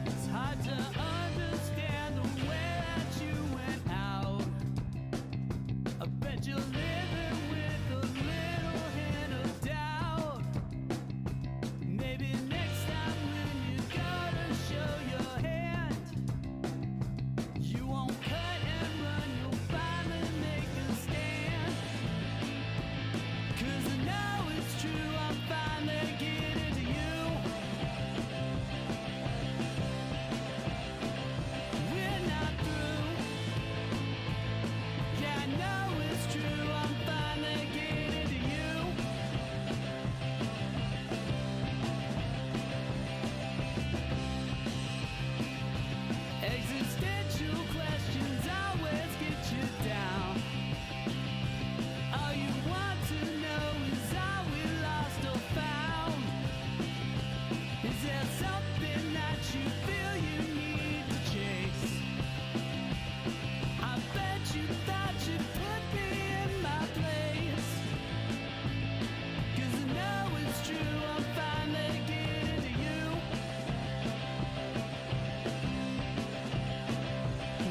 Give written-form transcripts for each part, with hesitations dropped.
It's hard to understand the way that you went out. I bet you're living with a little hint of doubt. Maybe next time when you gotta show your hand, you won't cut and run, you'll finally make a stand. 'Cause I know it's true, I'm finally getting to you. We're not through. Yeah, I know it's true, I'm finally getting to you. Existential questions always get you down. All you want to know is, are we lost or found? Is there something that you feel you need to chase? I bet you thought you'd put me in my place. 'Cause I know it's true, I'm finally getting to you.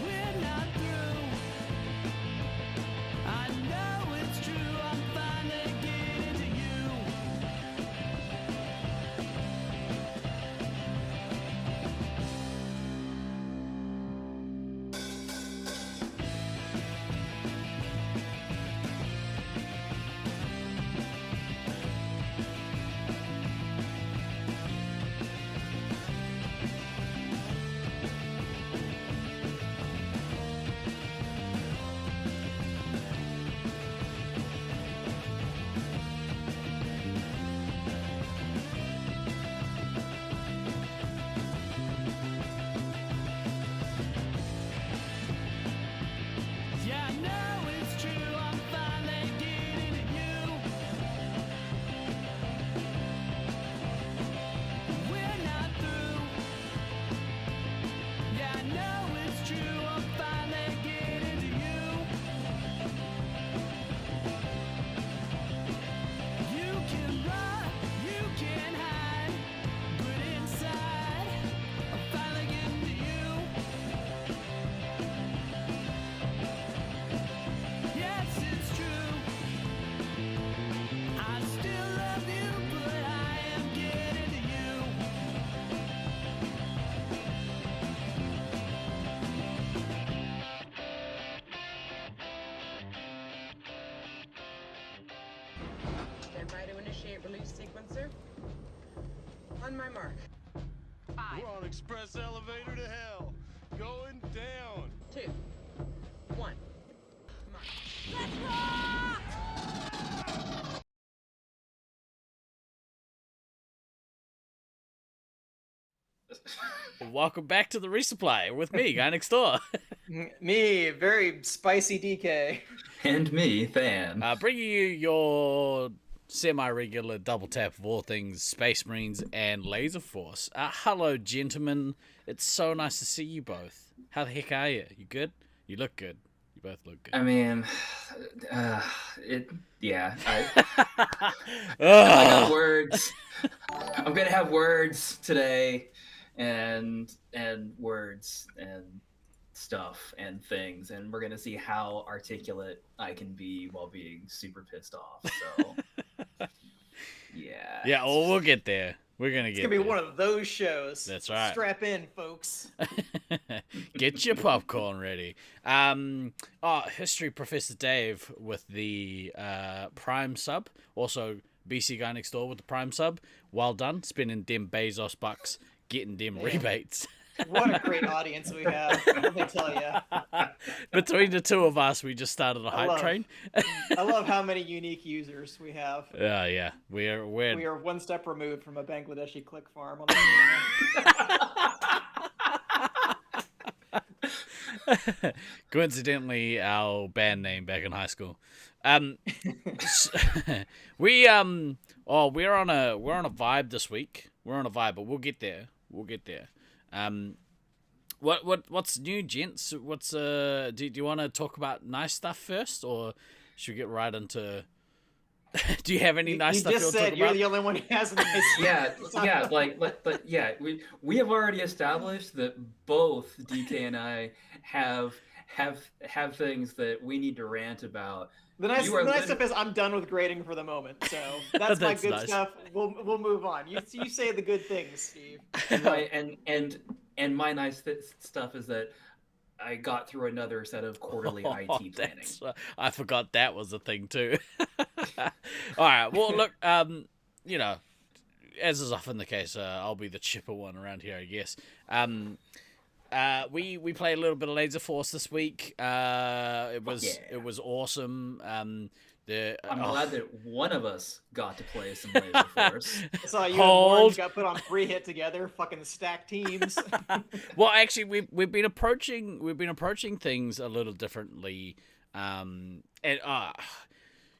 We're not through. I know it's true, I'm finally getting to you. Yeah, I know it's true, I'm finally getting to you. We're not through. Yeah, I know it's true, I'm finally getting to you. You can run, you can hide, but inside, I'm finally getting to you. Yes, it's true. I still love you, but I am getting to you. Stand by to initiate release sequencer. On my mark. 5, We're on express elevator to hell. Going down. 2, 1. Mark. Welcome back to the Resupply with me, guy next door. Me, very spicy DK. And me, Than. Bringing you your semi-regular double tap of all things Space Marines and Laserforce. Hello, gentlemen. It's so nice to see you both. How the heck are you? You good? You look good. You both look good. I mean, yeah. I Ugh. got words. I'm gonna have words today, and words and stuff and things, and we're gonna see how articulate I can be while being super pissed off. So, yeah. Yeah, well, we'll get there. We're gonna It's get gonna be there. one of those shows. That's right. Strap in, folks. Get your popcorn ready. History Professor Dave with the Prime sub. Also, BC Guy Next Door with the Prime sub. Well done. Spending them Bezos bucks, getting them rebates. What a great audience we have. Let me tell you. Between the two of us, we just started a hype train. I love how many unique users we have. Yeah. We We're are one step removed from a Bangladeshi click farm on the channel. coincidentally our band name back in high school. We're on a vibe this week. We're on a vibe, but we'll get there. What's new, gents? What's do you want to talk about nice stuff first, or should we get right into Do you have any nice you stuff you just want to talk said you're about? the only one who has nice Yeah, stuff. yeah, but yeah, we have already established that both DK and I have things that we need to rant about. The nice You are stuff is I'm done with grading for the moment, so that's my That's good nice. stuff. We'll move on. You say the good things, Steve. right, and my nice stuff is that I got through another set of quarterly IT planning. I forgot that was a thing too. All right. Well, look. You know, as is often the case, I'll be the chipper one around here, I guess. We played a little bit of Laserforce this week. It was awesome. I'm glad that one of us got to play some Laserforce. I saw you and Warren got put on 3 hit together, fucking stack teams. Well, actually, we've been approaching things a little differently, and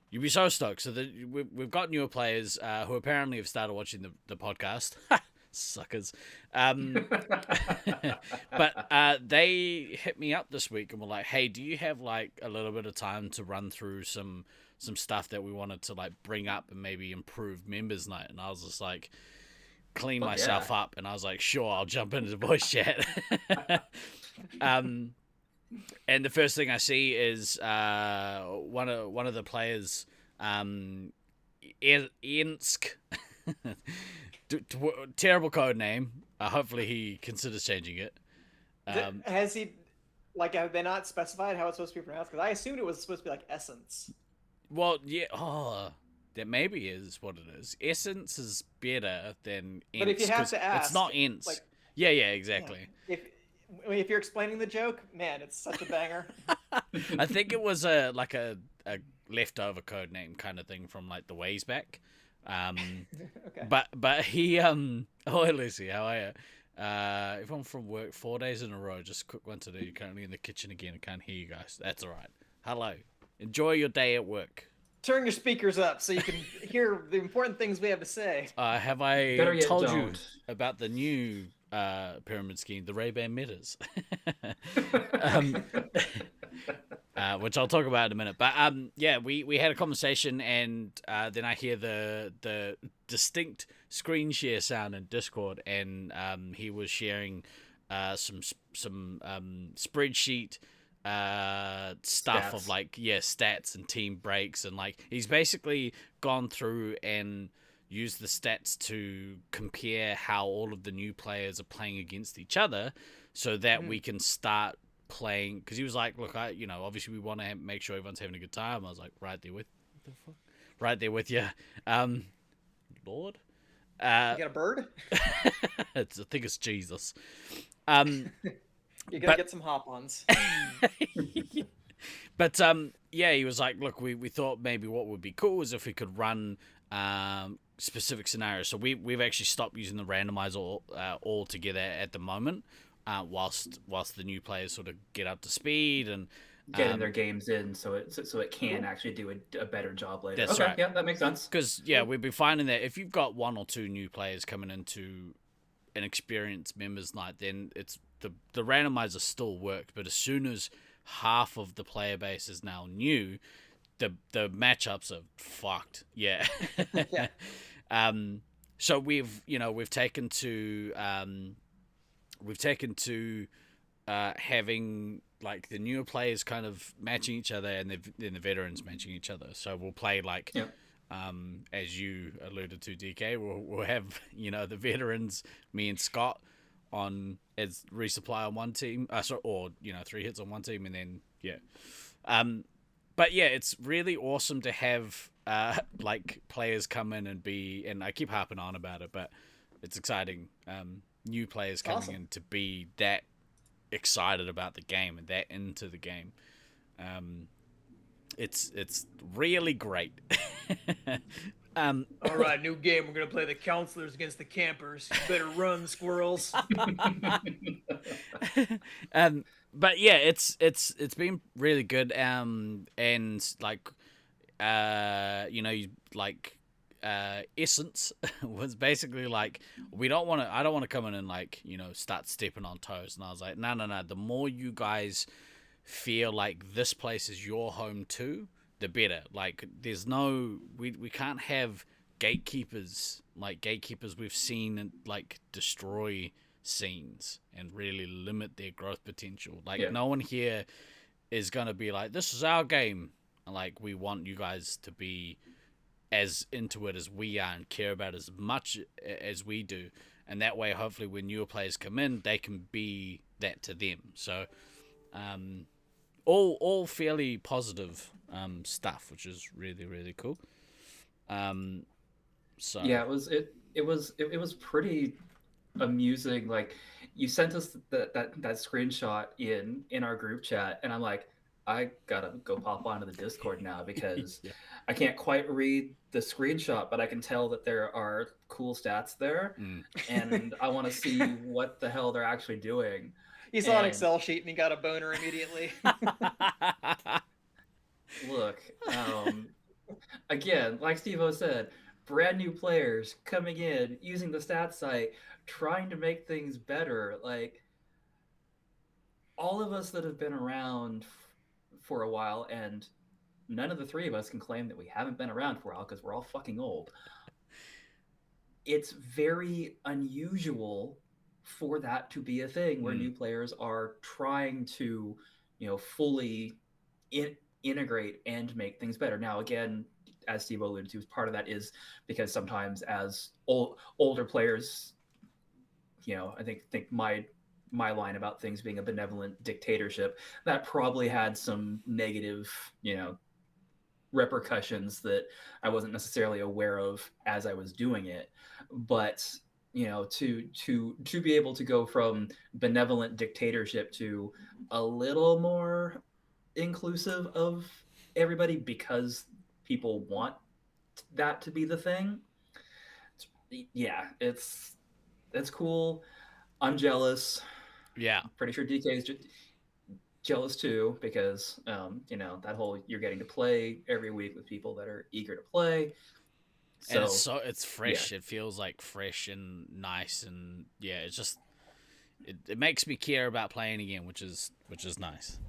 you'd be so stoked. So we've got newer players who apparently have started watching the podcast. Suckers. But they hit me up this week and were like, "Hey, do you have like a little bit of time to run through some stuff that we wanted to like bring up and maybe improve members night?" And I was just like, clean myself up, and I was like, "Sure, I'll jump into the voice chat." And the first thing I see is one of the players, Insk. Terrible code name. Hopefully he considers changing it. Has he, like, have they not specified how it's supposed to be pronounced? Because I assumed it was supposed to be like essence. Well, yeah. Oh, that maybe is what it is. Essence is better than Ents. But if you have to ask, it's not Ents. like, yeah, exactly. Yeah. If you're explaining the joke, man, it's such a banger. I think it was a leftover code name kind of thing from like the ways back. Okay. But he oh, Lucy, how are you? If I'm from work 4 days in a row, just quick one today. You're currently in the kitchen again. I can't hear you guys. That's all right. Hello. Enjoy your day at work. Turn your speakers up so you can hear the important things we have to say. Have I told you about the new pyramid scheme, the Ray-Ban Metas? Which I'll talk about in a minute. But yeah, we had a conversation, and then I hear the distinct screen share sound in Discord, and he was sharing some spreadsheet stuff of like stats and team breaks, and like he's basically gone through and used the stats to compare how all of the new players are playing against each other, so that we can start playing. Because he was like, look, obviously we want to make sure everyone's having a good time. I was like, right there with you, Lord. You got a bird? I think it's Jesus. You're gonna get some hop-ons. But yeah, he was like, look, we thought maybe what would be cool is if we could run specific scenarios. So we've actually stopped using the randomizer altogether at the moment, whilst the new players sort of get up to speed and getting their games in, so it can actually do a better job later. That's okay, right. Yeah, that makes sense. Because we've been finding that if you've got 1 or 2 new players coming into an experienced members night, then it's the randomizer still works. But as soon as half of the player base is now new, the matchups are fucked. Yeah. Yeah. So we've taken to having like the newer players kind of matching each other, and then the veterans matching each other. So we'll play like, as you alluded to, DK, we'll have the veterans, me and Scott, on as resupply on one team, or 3 hits on one team, and then but yeah, it's really awesome to have like players come in and I keep harping on about it, but it's exciting. New players coming in to be that excited about the game and that into the game. It's really great. All right, new game. We're gonna play the counselors against the campers. You better run, squirrels. But yeah, it's been really good. And like, Essence was basically like, I don't want to come in and like, start stepping on toes. And I was like, no. The more you guys feel like this place is your home too, the better. Like, there's no, we can't have gatekeepers. Like, gatekeepers we've seen like destroy scenes and really limit their growth potential. Like, no one here is gonna be like, this is our game, and like, we want you guys to be as into it as we are and care about as much as we do, and that way hopefully when newer players come in, they can be that to them. So all fairly positive stuff, which is really, really cool. So yeah, it was pretty amusing. Like, you sent us that screenshot in our group chat, and I'm like, I gotta go pop onto the Discord now because I can't quite read the screenshot, but I can tell that there are cool stats there, and I want to see what the hell they're actually doing. He saw an Excel sheet and he got a boner immediately. Look, again, like Steve-O said, brand new players coming in, using the stat site, trying to make things better. Like, all of us that have been around for a while, and none of the three of us can claim that we haven't been around for a while because we're all fucking old. It's very unusual for that to be a thing where new players are trying to, fully integrate and make things better. Now, again, as Steve alluded to, part of that is because sometimes as older players, I think my line about things being a benevolent dictatorship, that probably had some negative, repercussions that I wasn't necessarily aware of as I was doing it. But to be able to go from benevolent dictatorship to a little more inclusive of everybody because people want that to be the thing, it's cool. I'm jealous. Yeah, pretty sure DK is jealous too, because that whole, you're getting to play every week with people that are eager to play. So, and it's fresh. Yeah. It feels like fresh and nice, and it's just it makes me care about playing again, which is nice.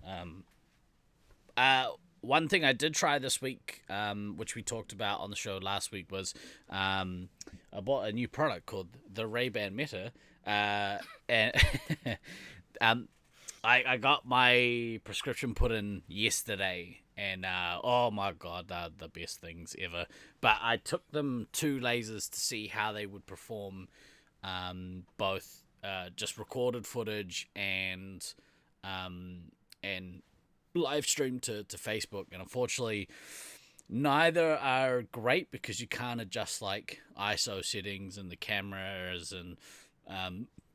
One thing I did try this week, which we talked about on the show last week, was I bought a new product called the Ray-Ban Meta, and I got my prescription put in yesterday, and oh my god, they're the best things ever. But I took them to lasers to see how they would perform, both just recorded footage and live stream to Facebook, and unfortunately neither are great because you can't adjust like ISO settings and the cameras, and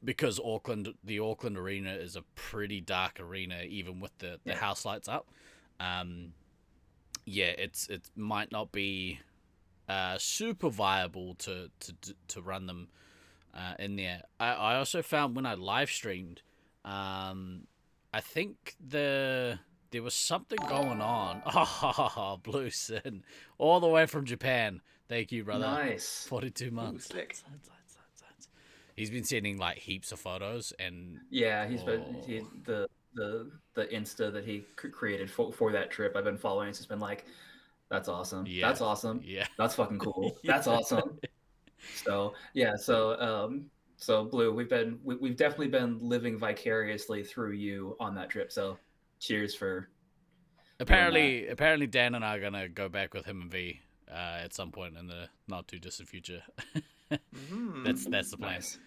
because the Auckland arena is a pretty dark arena even with the house lights up. It might not be super viable to run them in there. I also found when I live streamed, I think there was something going on. Oh, Blue Sin, all the way from Japan. Thank you, brother. Nice. 42 months. He's been sending like heaps of photos, and he's been the Insta that he created for that trip. I've been following. It's just been like, that's awesome. Yeah. That's awesome. Yeah. That's fucking cool. That's awesome. So so Blue, we've definitely been living vicariously through you on that trip. So cheers for. Apparently, Dan and I are gonna go back with him and V at some point in the not too distant future. That's the plan. Nice.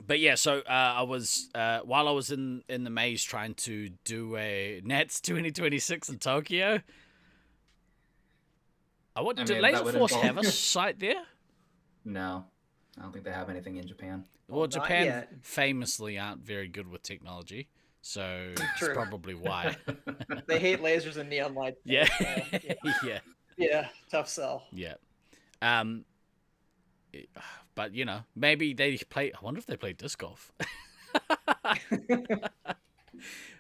But yeah, so I was while I was in the maze trying to do a Nats 2026 in Tokyo. Did Laserforce have a site there? No, I don't think they have anything in Japan. Well, Japan famously aren't very good with technology, so that's probably why. They hate lasers and neon lights. Yeah. So, yeah, tough sell. Yeah. But maybe they play. I wonder if they play disc golf.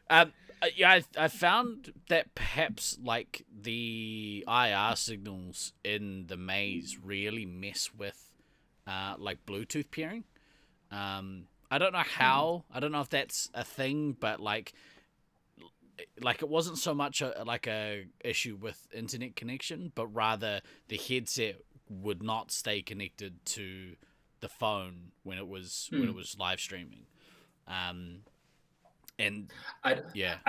I found that perhaps like the IR signals in the maze really mess with like Bluetooth pairing. I don't know how. I don't know if that's a thing, but like like it wasn't so much like a issue with internet connection, but rather the headset would not stay connected to the phone when it was live streaming. And I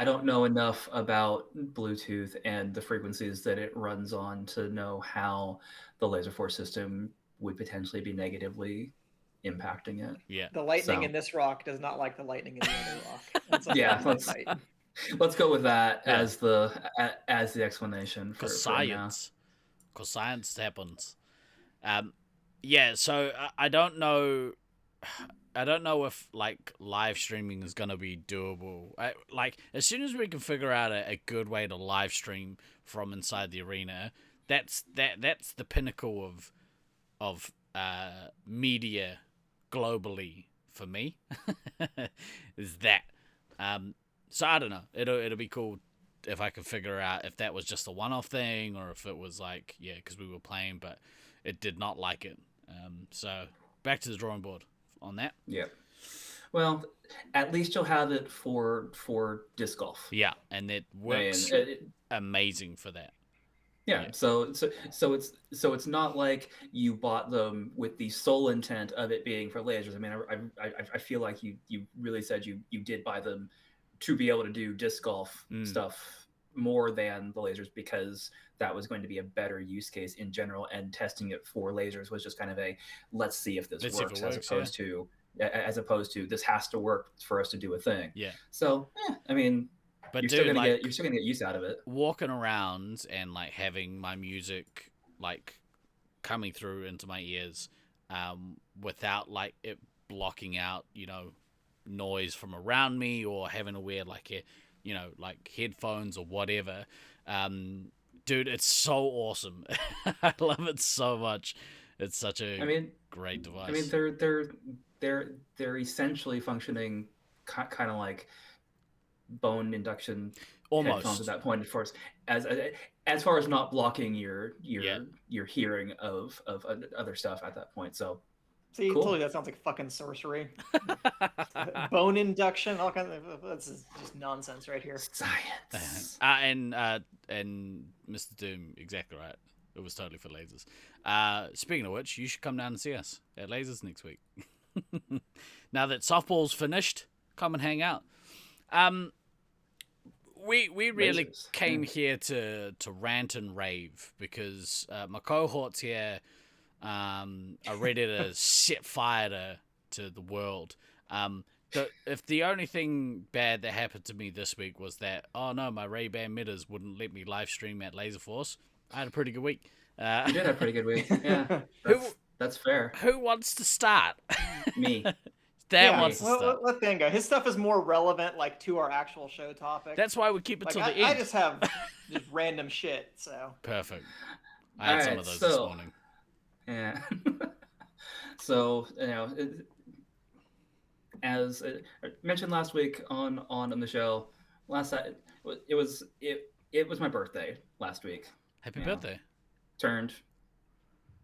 don't know enough about Bluetooth and the frequencies that it runs on to know how the Laserforce system would potentially be negatively impacting it. Yeah. The lightning in this rock does not like the lightning in the other rock. Yeah, let's go with that as the explanation for science. Because science happens. Yeah, so I don't know. I don't know if like live streaming is gonna be doable. Like as soon as we can figure out a good way to live stream from inside the arena, that's the pinnacle of media globally for me. Is that. So I don't know. It'll be cool if I can figure out if that was just a one-off thing or if it was like because we were playing but it did not like it. So back to the drawing board on that. Yeah. Well, at least you'll have it for disc golf. Yeah, and it works amazing for that. Yeah. So it's not like you bought them with the sole intent of it being for lasers. I mean, I feel like you really said you did buy them to be able to do disc golf stuff more than the lasers because that was going to be a better use case in general, and testing it for lasers was just kind of a let's see if this works, as opposed to this has to work for us to do a thing. Yeah. So I mean, but you're still gonna get use out of it. Walking around and like having my music like coming through into my ears, without like it blocking out, noise from around me or having to wear like like headphones or whatever. Dude, it's so awesome. I love it so much. It's such a great device. I mean, they're essentially functioning kind of like bone induction headphones at that point, of course, as far as not blocking your hearing of other stuff at that point. So see, cool. Totally, that sounds like fucking sorcery. Bone induction, all kinds of this is just nonsense right here. Science. And Mr. Doom, exactly right. It was totally for lasers. Speaking of which, you should come down and see us at Lasers next week. Now that softball's finished, come and hang out. We really came here to rant and rave because my cohorts here are ready to set fire to the world. If the only thing bad that happened to me this week was that, oh no, my Ray-Ban Mitters wouldn't let me live stream at Laserforce, I had a pretty good week. You did have a pretty good week. Yeah, that's fair. Who wants to start? Me. Wants to start. Let Dan go. His stuff is more relevant, like to our actual show topic. That's why we keep it till the end. I just have just random shit. So perfect. I had some of those this morning. Yeah. So as I mentioned last week on the show, it was my birthday last week. Happy birthday! Turned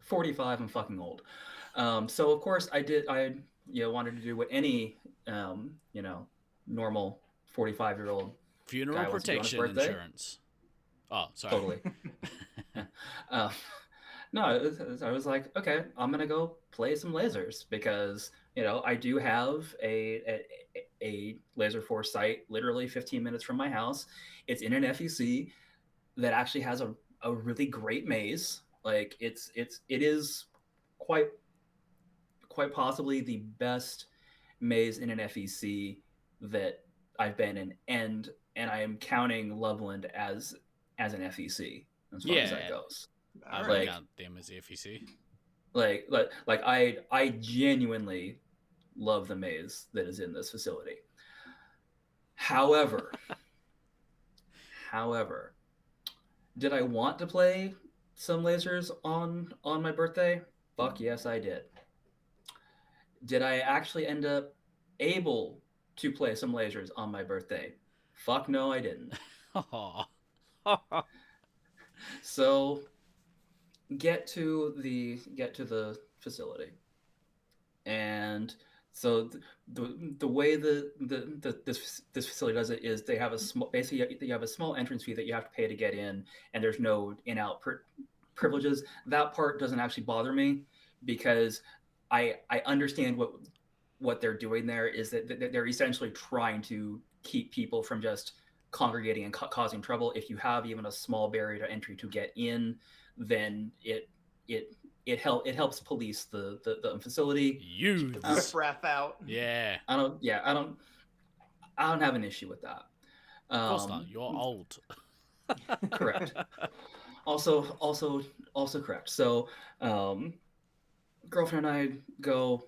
45 and fucking old. So of course I wanted to do what any normal 45-year-old funeral protection insurance. Oh, sorry. Totally. No, I was like, okay, I'm gonna go play some lasers because I do have a Laserforce site literally 15 minutes from my house. It's in an FEC that actually has a really great maze. Like it is quite possibly the best maze in an FEC that I've been in, and I am counting Loveland as an FEC as far as that goes. I really count them as the FEC. Like I genuinely love the maze that is in this facility. However, did I want to play some lasers on my birthday? Fuck yes, I did. Did I actually end up able to play some lasers on my birthday? Fuck no, I didn't. So get to the facility, and So the way this facility does it is they have a small, basically you have a small entrance fee that you have to pay to get in, and there's no in-out privileges. That part doesn't actually bother me because I understand what they're doing there is that they're essentially trying to keep people from just congregating and causing trouble. If you have even a small barrier to entry to get in, then it helps police the facility. Breath out. Yeah. I don't have an issue with that. Of course not. You're old. Correct. Also correct. So, girlfriend and I go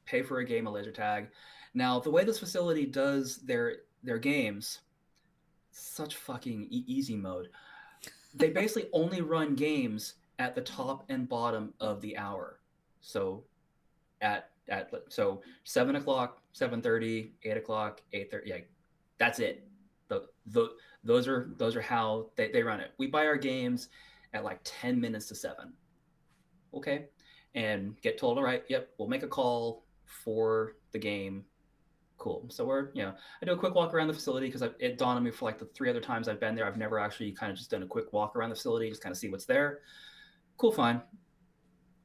pay for a game of laser tag. Now, the way this facility does their games, such fucking easy mode. They basically only run games at the top and bottom of the hour. So so 7 o'clock, 7:30, 8 o'clock, 8:30. Yeah, that's it. Those are how they run it. We buy our games at like 10 minutes to 7. Okay, and get told, all right, yep, we'll make a call for the game. Cool. So I do a quick walk around the facility because it dawned on me for like the 3 other times I've been there, I've never actually kind of just done a quick walk around the facility, just kind of see what's there. Cool, fine.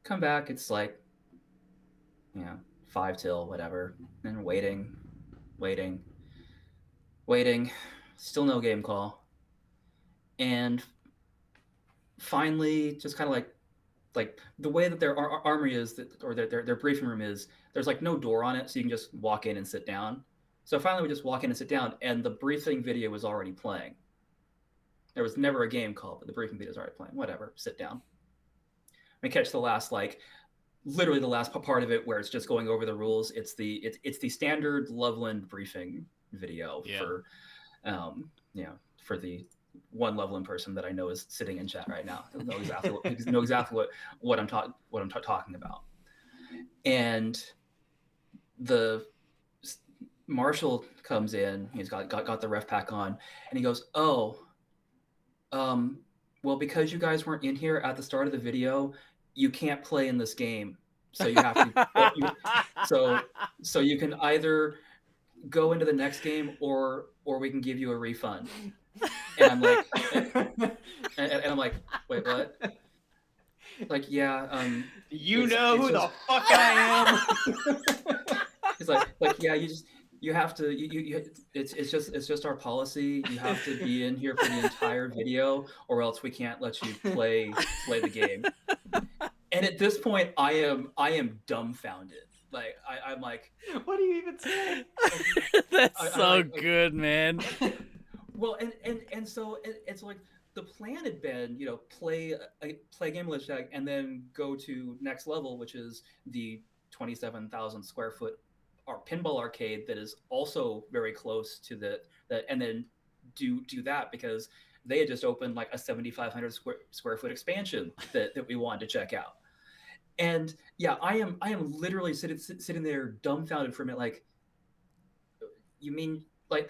Come back, it's like, 5 till whatever, and waiting, still no game call, and finally, just kind of like the way that their armory is, or their briefing room is, there's like no door on it, so you can just walk in and sit down. So finally, we just walk in and sit down, and the briefing video was already playing. There was never a game call, but the briefing video is already playing. Whatever, sit down. We catch the last, literally the last part of it where it's just going over the rules. It's the standard Loveland briefing video for the one Loveland person that I know is sitting in chat right now. Know exactly what I'm talking about. And the marshal comes in. He's got the ref pack on, and he goes, "Oh, well, because you guys weren't in here at the start of the video, you can't play in this game. So you have to. So you can either go into the next game, or we can give you a refund." And I'm like, and I'm like, wait, what? Like, yeah. You know who the fuck I am. He's like, yeah, you have to. It's just our policy. You have to be in here for the entire video, or else we can't let you play the game. And at this point, I am dumbfounded. Like I'm like, what do you even say? That's so good, man. Well, and so it's like the plan had been, play a game of Laser Tag and then go to next level, which is the 27,000 square foot pinball arcade that is also very close to the and then do that because they had just opened like a 7,500 square foot expansion that we wanted to check out. And yeah, I am literally sitting there dumbfounded for a minute. Like, you mean like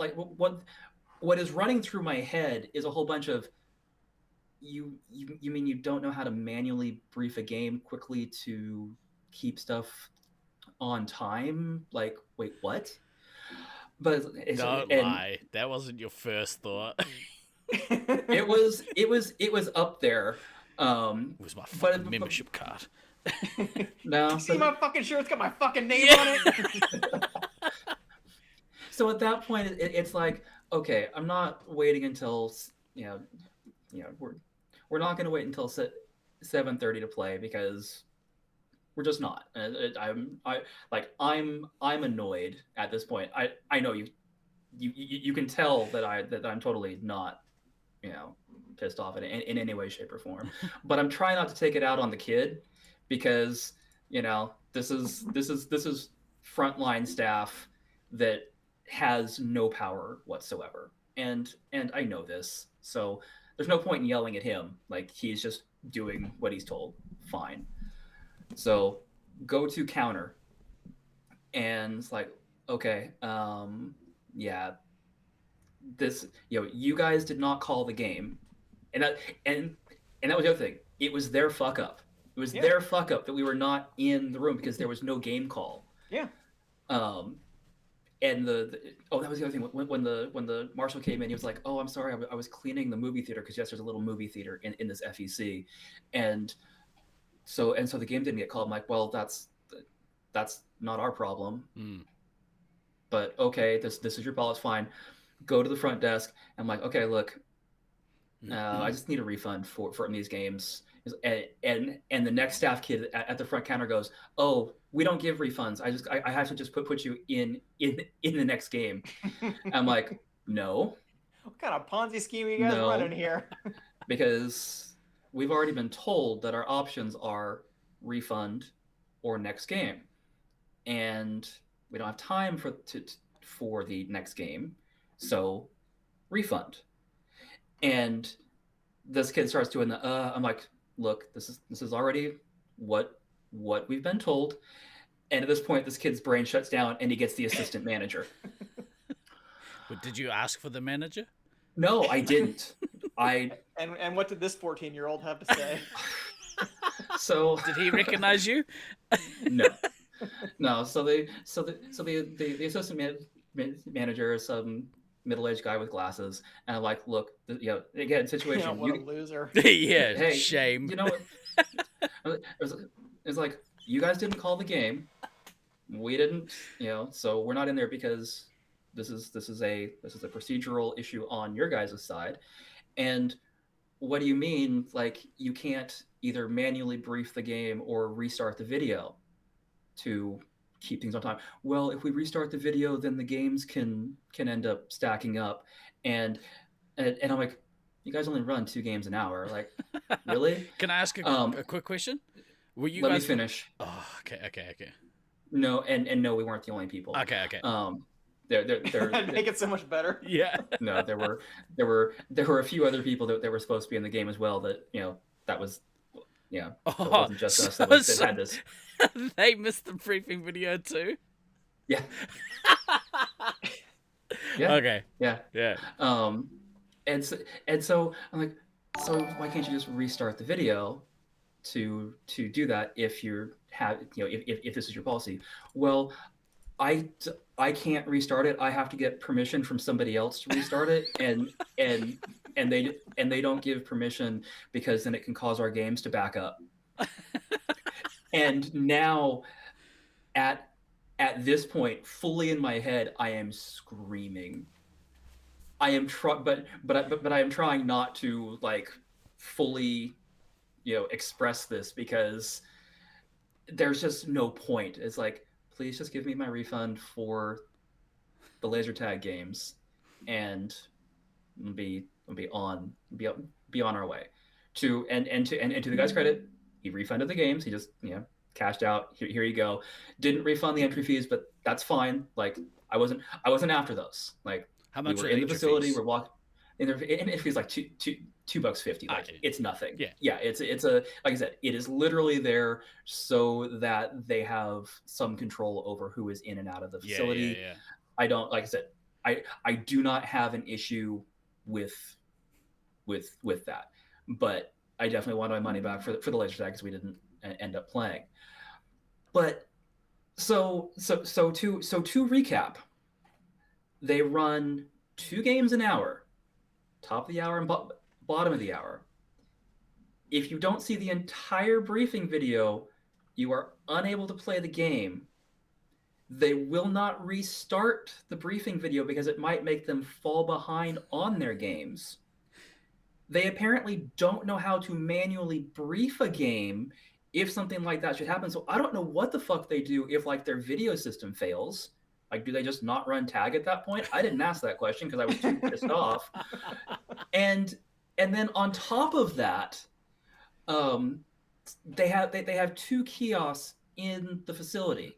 what is running through my head is a whole bunch of you mean you don't know how to manually brief a game quickly to keep stuff on time? Like, wait, what? But don't lie, that wasn't your first thought. it was up there. It was my fucking membership card. No, see my fucking shirt? It's got my fucking name on it. So at that point, it's like, okay, I'm not waiting until we're not going to wait until 7:30 to play because we're just not. I'm annoyed at this point. I know you can tell that I'm totally not pissed off in any way, shape, or form. But I'm trying not to take it out on the kid because this is frontline staff that has no power whatsoever, and I know this, so there's no point in yelling at him. Like, he's just doing what he's told. Fine. So go to counter, and it's like, okay, yeah, this, you guys did not call the game, and that was the other thing. It was their fuck up. It was their fuck up that we were not in the room because there was no game call. Yeah. And that was the other thing. When the marshal came in, he was like, "Oh, I'm sorry, I was cleaning the movie theater because yes, there's a little movie theater in this FEC," and so the game didn't get called. I'm like, "Well, that's not our problem." But okay, this is your ball. It's fine. Go to the front desk. I'm like, okay, look, I just need a refund from these games. And the next staff kid at the front counter goes, "Oh, we don't give refunds. I have to just put you in the next game." I'm like, no. What kind of Ponzi scheme are you guys running here? Because we've already been told that our options are refund or next game, and we don't have time for the next game, so refund. And this kid starts doing the I'm like, look, this is already what we've been told. And at this point, this kid's brain shuts down and he gets the assistant manager. But did you ask for the manager? No, I didn't. And what did this 14-year-old have to say? So did he recognize you? No. So the assistant manager is some middle-aged guy with glasses, and I'm like, look, again, situation. What a loser. Yeah, hey, shame. You know what? It's like, you guys didn't call the game. We didn't, so we're not in there because this is a procedural issue on your guys' side. And what do you mean, like, you can't either manually brief the game or restart the video to keep things on time? Well, if we restart the video, then the games can end up stacking up. And I'm like, you guys only run 2 games an hour. Like, really? Can I ask a quick question? Were you Let guys... me finish. Oh, okay. No, and no, we weren't the only people. Okay. They're make it so much better. Yeah. No, there were a few other people that were supposed to be in the game as well. That that was it wasn't just us that had this. They missed the briefing video too. Yeah. Yeah. Okay. Yeah. And so I'm like, so why can't you just restart the video to do that if if this is your policy? Well, I can't restart it. I have to get permission from somebody else to restart it, and they don't give permission because then it can cause our games to back up. And now, at this point, fully in my head, I am screaming. I am but I am trying not to like fully, express this because there's just no point. It's like, please just give me my refund for the laser tag games, and we'll be on our way. To the guy's credit, he refunded the games. He just cashed out. Here you go. Didn't refund the entry fees, but that's fine. Like, I wasn't after those. Like, how much we were are in the facility. fees? We're walking. And it feels like $2.50. Like, okay. It's nothing. Yeah. It's a, like I said, it is literally there so that they have some control over who is in and out of the facility. Yeah. I don't, like I said, I do not have an issue with that, but I definitely want my money back for the laser tag because we didn't end up playing. But so to recap, they run 2 games an hour, top of the hour and bottom of the hour. If you don't see the entire briefing video, you are unable to play the game. They will not restart the briefing video because it might make them fall behind on their games. They apparently don't know how to manually brief a game if something like that should happen. So I don't know what the fuck they do if like their video system fails. Like, do they just not run tag at that point? I didn't ask that question because I was too pissed off. And then on top of that, they have 2 kiosks in the facility.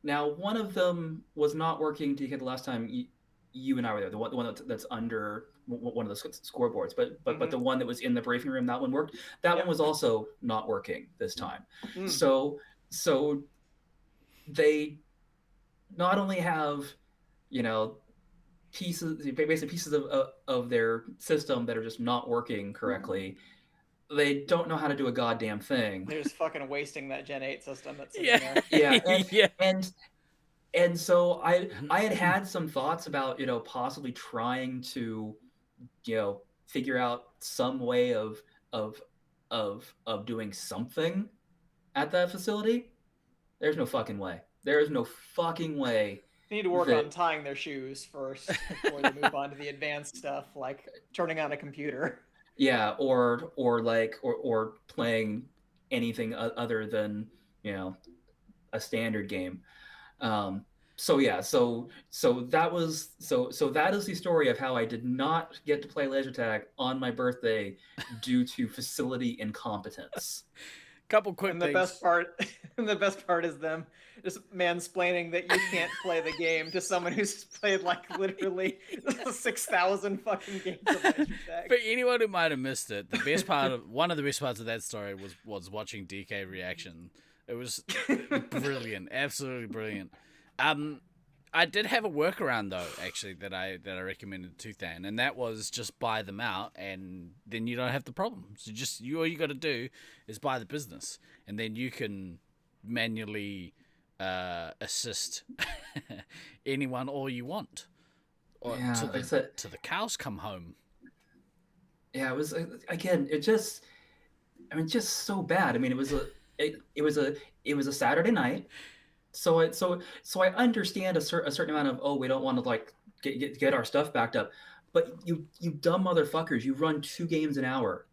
Now, one of them was not working. DK, the last time you and I were there, the one that's under one of the scoreboards, but the one that was in the briefing room, that one worked. That one was also not working this time. So they not only have pieces of their system that are just not working correctly, they don't know how to do a goddamn thing. They're just fucking wasting that Gen 8 system that's sitting Yeah. there. Yeah, and so I had some thoughts about, possibly trying to, figure out some way of doing something at that facility. There's no fucking way. There is no fucking way. They need to work on tying their shoes first before they move on to the advanced stuff, like turning on a computer. Yeah, or playing anything other than, a standard game. So that is the story of how I did not get to play laser tag on my birthday due to facility incompetence. Couple quick and things. The best part is them just mansplaining that you can't play the game to someone who's played like literally 6,000 fucking games of laser tag. For anyone who might have missed it, one of the best parts of that story was watching DK reaction. It was brilliant, absolutely brilliant. I did have a workaround though, actually, that I recommended to Than, and that was just buy them out, and then you don't have the problem. So all you got to do is buy the business, and then you can manually assist anyone all you want, or till the cows come home. Yeah, it was again. Just so bad. I mean, it was a Saturday night. So I understand a certain amount of, we don't want to like get our stuff backed up, but you dumb motherfuckers, you run 2 games an hour,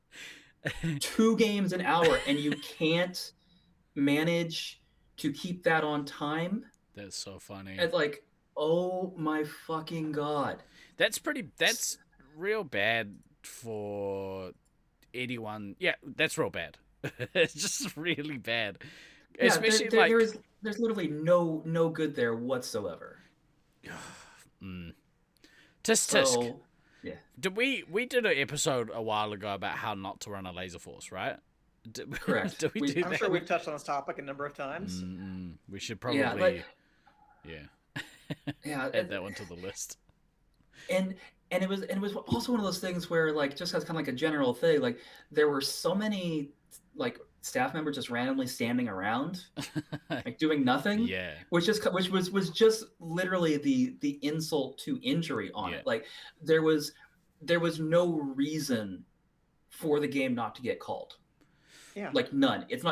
2 games an hour, and you can't manage to keep that on time. That's so funny. It's like, oh my fucking god, that's real bad for anyone. Yeah, that's real bad. It's just really bad. Yeah, especially there's literally no good there whatsoever. Tisk. Yeah. We did an episode a while ago about how not to run a Laserforce, right? Correct. Do we do I'm that? sure we've touched on this topic a number of times. We should probably add that one to the list. And it was also one of those things where, like, just as kind of like a general thing, like there were so many like staff members just randomly standing around, like doing nothing. Yeah. Which was just literally the insult to injury on it. Like there was no reason for the game not to get called. Yeah. Like none. It's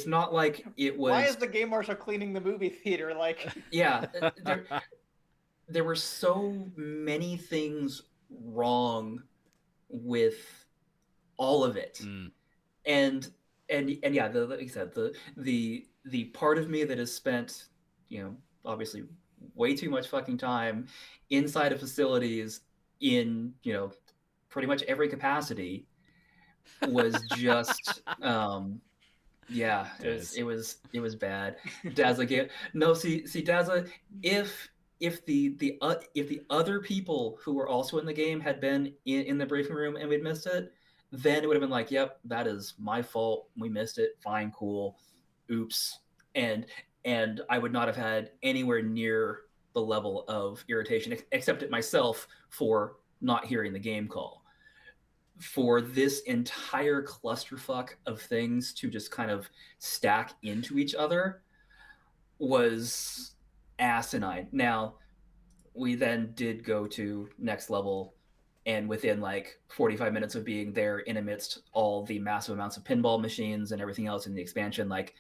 not like it was. Why is the game marshal cleaning the movie theater? Like. Yeah. There were so many things wrong with all of it. And yeah, like I said, the part of me that has spent, obviously way too much fucking time inside of facilities in, pretty much every capacity was just, yeah, it was bad. Dazza, Dazza, if the other people who were also in the game had been in the briefing room and we'd missed it, then it would have been like, yep, that is my fault. We missed it. Fine, cool. Oops. And I would not have had anywhere near the level of irritation, except at myself for not hearing the game call. For this entire clusterfuck of things to just kind of stack into each other was asinine. Now, we then did go to next level, and within like 45 minutes of being there in amidst all the massive amounts of pinball machines and everything else in the expansion, like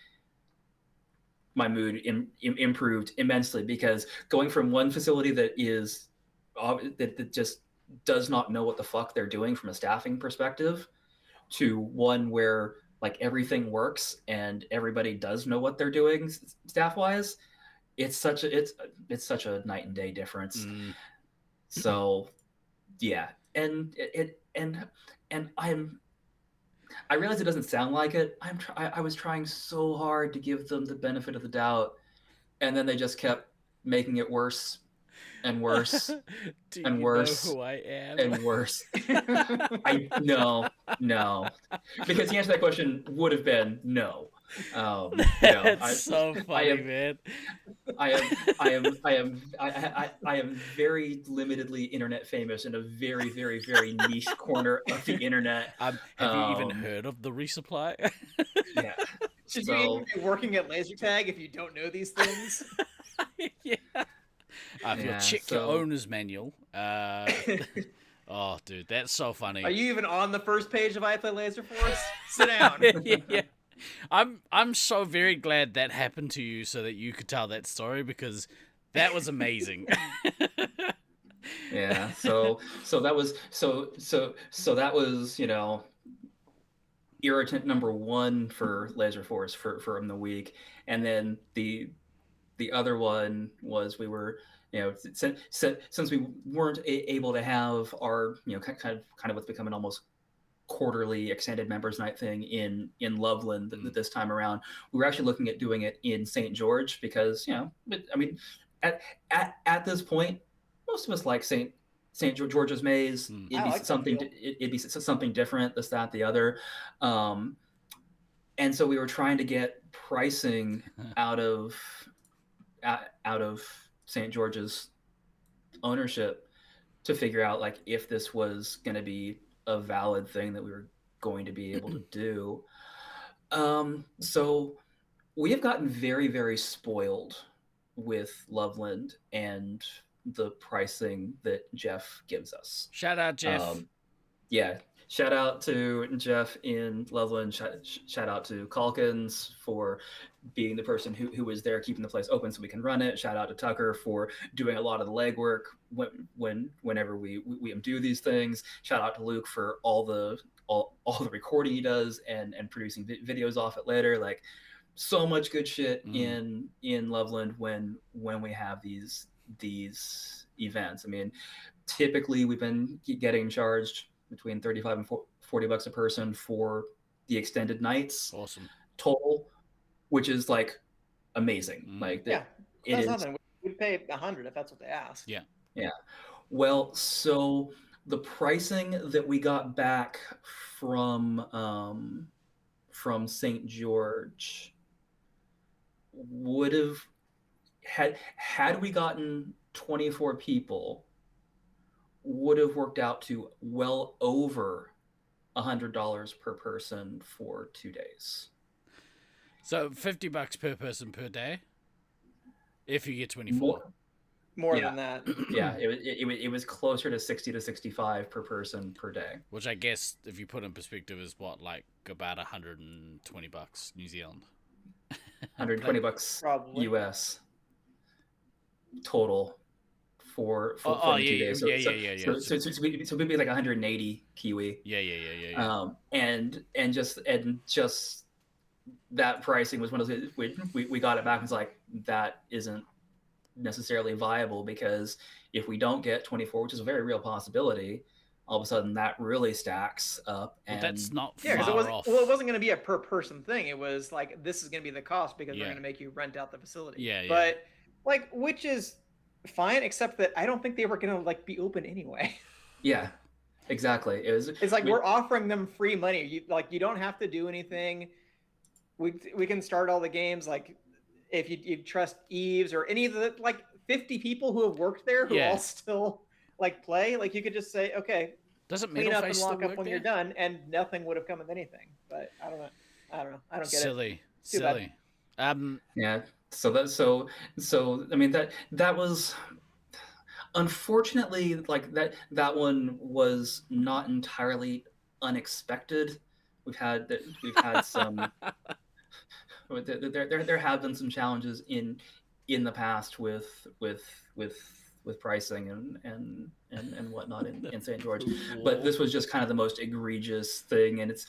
my mood improved immensely, because going from one facility that just does not know what the fuck they're doing from a staffing perspective to one where like everything works and everybody does know what they're doing staff wise, it's such a night and day difference. So yeah, and I realize it doesn't sound like it. I was trying so hard to give them the benefit of the doubt, and then they just kept making it worse and worse and worse. Know who I am? And worse. No, because the answer to that question would have been no. That's so funny, man. I am very limitedly internet famous in a very, very, very niche corner of the internet. Have you even heard of the Resupply? Yeah. Should you even be working at laser tag if you don't know these things? Yeah. If you'll Yeah, check your so- owner's manual. Oh, dude, that's so funny. Are you even on the first page of I Play Laserforce? Sit down. Yeah. I'm so very glad that happened to you so that you could tell that story because that was amazing. Yeah. So that was that was, irritant number one for Laserforce from the week, and then the other one was we were, since we weren't able to have our, kind of what's become an almost quarterly extended members night thing in Loveland this time around, we were actually looking at doing it in St. George because, I mean, at this point, most of us like St. George's Maze. It'd be something different, this, that, the other. And so we were trying to get pricing out of St. George's ownership to figure out like if this was going to be a valid thing that we were going to be able to do. So we have gotten very, very spoiled with Loveland and the pricing that Jeff gives us. Shout out, Jeff. Yeah. Shout out to Jeff in Loveland. Shout out to Calkins for being the person who was there keeping the place open so we can run it. Shout out to Tucker for doing a lot of the legwork whenever we do these things. Shout out to Luke for all the recording he does and producing videos off it later. Like, so much good shit in Loveland when we have these events. I mean, typically we've been getting charged between $35 and $40 a person for the extended nights. Awesome. Total, which is like amazing. Like, Yeah, it that's is. nothing. We'd pay $100 if that's what they ask. Yeah. Yeah. Well, so the pricing that we got back from St. George would have had we gotten 24 people, would have worked out to well over $100 per person for 2 days. So $50 per person per day, if you get 24. More than that. Yeah, it was closer to 60 to 65 per person per day. Which I guess, if you put in perspective, is what, like about $120 New Zealand. $120 Probably. US total for the 2 days. So it'd be like 180 Kiwi. Yeah. And just that pricing was one of those, we got it back and was like, that isn't necessarily viable, because if we don't get 24, which is a very real possibility, all of a sudden that really stacks up. And that's not Yeah, because far off. it wasn't going to be a per person thing. It was like, this is going to be the cost because we're Yeah. going to make you rent out the facility. Yeah. But like, which is fine, except that I don't think they were going to like be open anyway. Yeah, exactly. It's like we're offering them free money. You don't have to do anything. We can start all the games. Like, if you trust Eves or any of the like 50 people who have worked there who all still like play, like you could just say, okay, doesn't clean up Middleface and still lock up work when there? you're done, and nothing would have come of anything. But I don't know. I don't get it. Too bad. Silly. Yeah. So I mean that was, unfortunately, like that one was not entirely unexpected. We've had some there have been some challenges in the past with pricing and whatnot in St. George, but this was just kind of the most egregious thing, and it's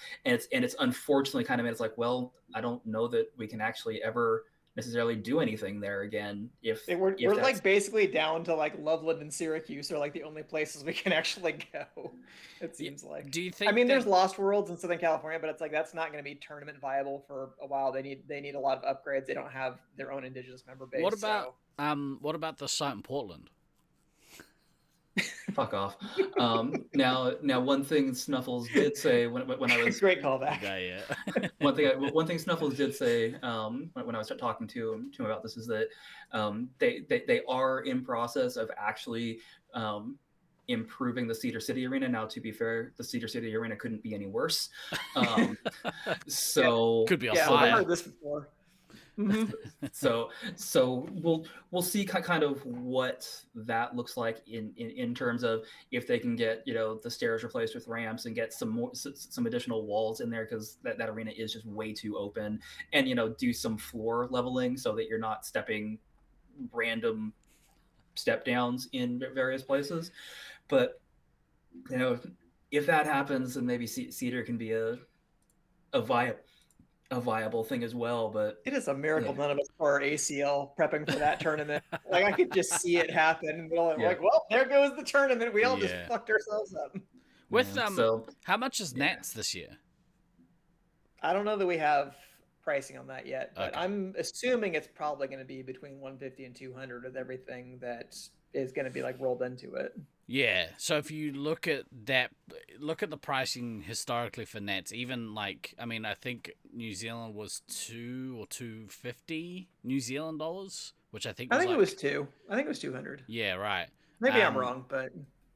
unfortunately kind of made it's like, well, I don't know that we can actually ever necessarily do anything there again if We're like basically down to like Loveland and Syracuse are like the only places we can actually go. It seems like. Do you think? I mean, there's Lost Worlds in Southern California, but it's like that's not going to be tournament viable for a while. They need a lot of upgrades. They don't have their own indigenous member base. What about the site in Portland? Fuck off. Now one thing Snuffles did say when I was great callback. Yeah. one thing Snuffles did say when I was talking to him about this is that they are in process of actually improving the Cedar City Arena. Now, to be fair, the Cedar City Arena couldn't be any worse. So could be a I've fire. heard this before. Mhm. So we'll see kind of what that looks like in terms of if they can get the stairs replaced with ramps and get some additional walls in there, because that arena is just way too open, and do some floor leveling so that you're not stepping random step downs in various places. But if that happens, then maybe Cedar can be a viable thing as well. But It is a miracle none of us tore our ACL prepping for that tournament. Like, I could just see it happen. And we're like, well, there goes the tournament. We all just fucked ourselves up. With how much is Nats this year? I don't know that we have pricing on that yet, but Okay. I'm assuming it's probably going to be between 150 and 200 with everything that is going to be like rolled into it. Yeah, so if you look at that, look at the pricing historically for Nets, even like, I mean, I think New Zealand was $2 or $250 New Zealand dollars, which I think was it was 2. I think it was 200. Yeah, right. Maybe I'm wrong, but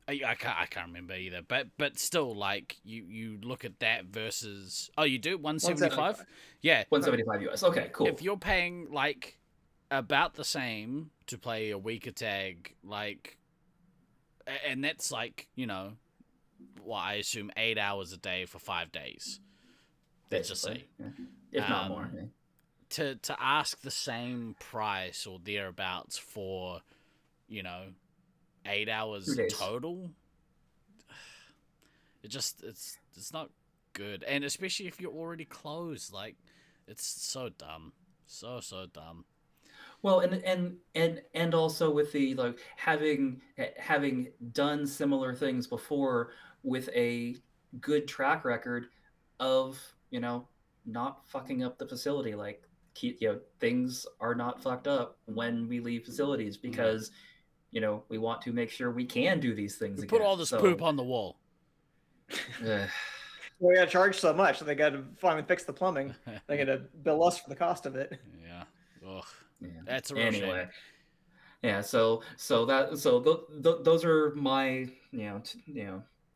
I can't remember either. But still, like you look at that versus you do 175. Yeah, 175 US. Okay, cool. If you're paying like about the same to play a weaker tag, like. And that's like, I assume 8 hours a day for 5 days. Let's just say. Yeah. If not more. Yeah. To ask the same price or thereabouts for, 8 hours total, it's not good. And especially if you're already closed, like, it's so dumb. So dumb. Well, and also with the having done similar things before with a good track record of not fucking up the facility, like things are not fucked up when we leave facilities because we want to make sure we can do these things. Put all this poop on the wall. We got to charge so much, so they got to finally fix the plumbing. They got to bill us for the cost of it. Yeah. Ugh. Yeah. That's a real shame. Yeah. So those are my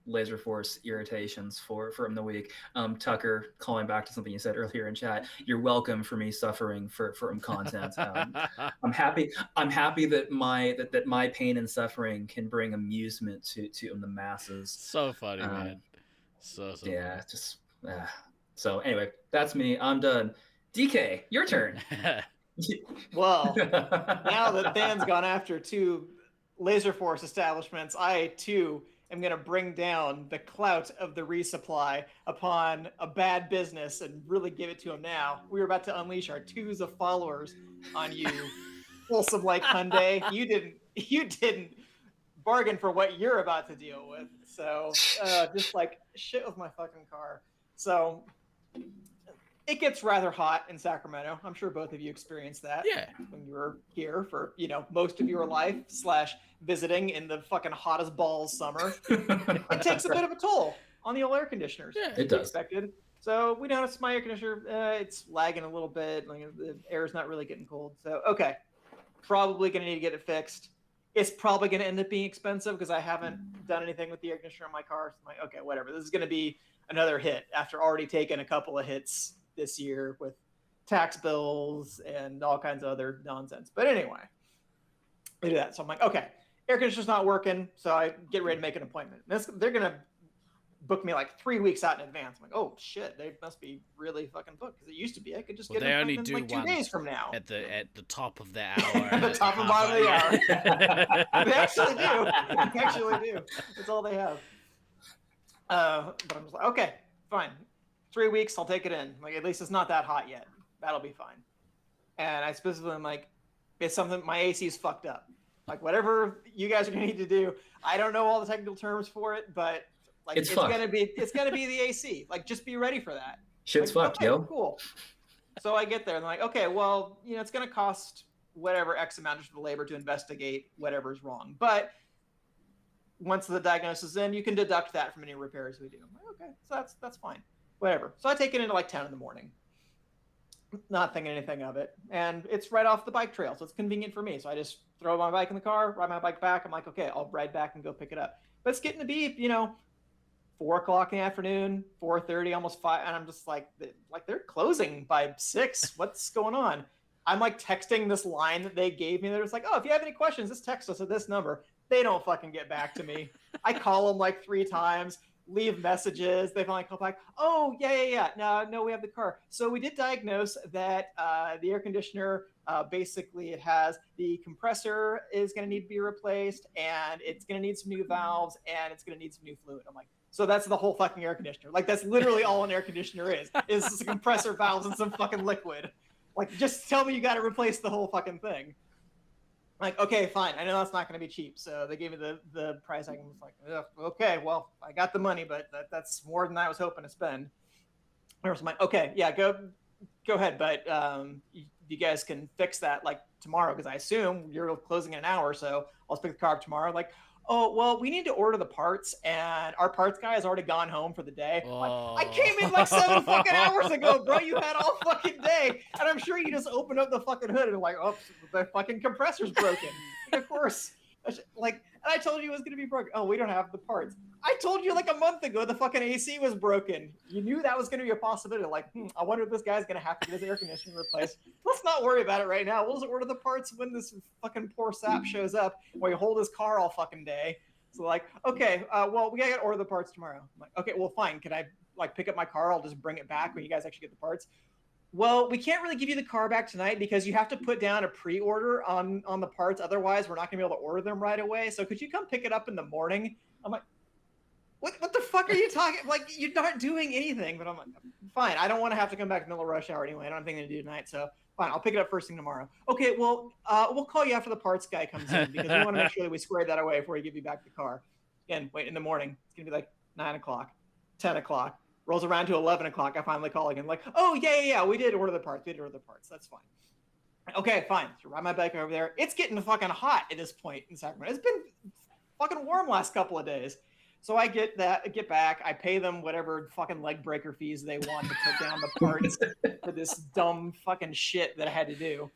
Laserforce irritations from the week. Tucker, calling back to something you said earlier in chat, you're welcome for me suffering from content. I'm happy that my pain and suffering can bring amusement to the masses. So funny, man. So yeah, funny. just so anyway, that's me. I'm done. DK, your turn. Well, now that Dan's gone after 2 Laserforce establishments, I too am going to bring down the clout of the resupply upon a bad business and really give it to him now. We're about to unleash our 2s of followers on you, Folsom Lake Hyundai. You didn't bargain for what you're about to deal with. So just like shit with my fucking car. So it gets rather hot in Sacramento. I'm sure both of you experienced that. Yeah. When you were here for, most of your life / visiting in the fucking hottest balls summer. It takes a bit of a toll on the old air conditioners. Yeah, it does. Expected. So we noticed my air conditioner, it's lagging a little bit. Like the air is not really getting cold. So, okay. Probably going to need to get it fixed. It's probably going to end up being expensive because I haven't done anything with the air conditioner in my car. So I'm like, okay, whatever. This is going to be another hit after already taking a couple of hits this year with tax bills and all kinds of other nonsense. But anyway, I do that. So I'm like, okay, air conditioner's not working. So I get ready to make an appointment. They're going to book me like 3 weeks out in advance. I'm like, oh shit, they must be really fucking booked. Because it used to be, I could just get an appointment like 2 days from now. At the top of the hour. At the top and bottom of the hour. They actually do. They actually do. That's all they have. But I'm just like, okay, fine. 3 weeks, I'll take it in. Like, at least it's not that hot yet. That'll be fine. And I specifically am like, it's something, my AC is fucked up. Like, whatever you guys are gonna need to do, I don't know all the technical terms for it, but like it's gonna be the AC. Like, just be ready for that. Shit's like, fucked, okay, yo. Cool. So I get there and I'm like, okay, well, it's gonna cost whatever X amount of the labor to investigate whatever's wrong. But once the diagnosis is in, you can deduct that from any repairs we do. I'm like, okay, so that's fine. Whatever. So I take it into like 10 in the morning. Not thinking anything of it. And it's right off the bike trail, so it's convenient for me. So I just throw my bike in the car, ride my bike back. I'm like, okay, I'll ride back and go pick it up. But it's getting to be, 4 o'clock in the afternoon, 4:30, almost 5. And I'm just like they're closing by 6. What's going on? I'm like texting this line that they gave me. They're just like, oh, if you have any questions, just text us at this number. They don't fucking get back to me. I call them like 3 times, leave messages. They finally call back. Oh, yeah. No, we have the car. So we did diagnose that the air conditioner, basically it has the compressor is going to need to be replaced, and it's going to need some new valves, and it's going to need some new fluid. I'm like, so that's the whole fucking air conditioner. Like, that's literally all an air conditioner is some compressor valves and some fucking liquid. Like, just tell me you got to replace the whole fucking thing. Like, okay, fine. I know that's not going to be cheap. So they gave me the price. I was like, okay, well, I got the money, but that's more than I was hoping to spend. I was like, okay, yeah, go ahead. But you guys can fix that like tomorrow, because I assume you're closing in an hour. So I'll pick the car up tomorrow. Like, oh, well, we need to order the parts, and our parts guy has already gone home for the day. Like, I came in like 7 fucking hours ago, bro. You had all fucking day. And I'm sure you just opened up the fucking hood and like, oh, the fucking compressor's broken. Of course. Like, and I told you it was going to be broken. Oh, we don't have the parts. I told you like a month ago the fucking AC was broken. You knew that was going to be a possibility. Like, I wonder if this guy's going to have to get his air conditioning replaced. Let's not worry about it right now. We'll just order the parts when this fucking poor sap shows up, while you hold his car all fucking day. So like, okay, well, we got to order the parts tomorrow. I'm like, okay, well, fine. Can I like pick up my car? I'll just bring it back when you guys actually get the parts. Well, we can't really give you the car back tonight because you have to put down a pre-order on the parts. Otherwise, we're not going to be able to order them right away. So could you come pick it up in the morning? I'm like, what the fuck are you talking? Like, you're not doing anything. But I'm like, fine. I don't want to have to come back in the middle of rush hour anyway. I don't have anything to do tonight. So fine, I'll pick it up first thing tomorrow. Okay, well, we'll call you after the parts guy comes in, because we want to make sure that we square that away before we give you back the car. Again, wait, in the morning. It's going to be like 9 o'clock, 10 o'clock. Rolls around to 11 o'clock. I finally call again. Like, oh, yeah. We did order the parts. That's fine. Okay, fine. So ride my bike over there. It's getting fucking hot at this point in Sacramento. It's been fucking warm last couple of days. So I get back. I pay them whatever fucking leg breaker fees they want to put down the parts for this dumb fucking shit that I had to do.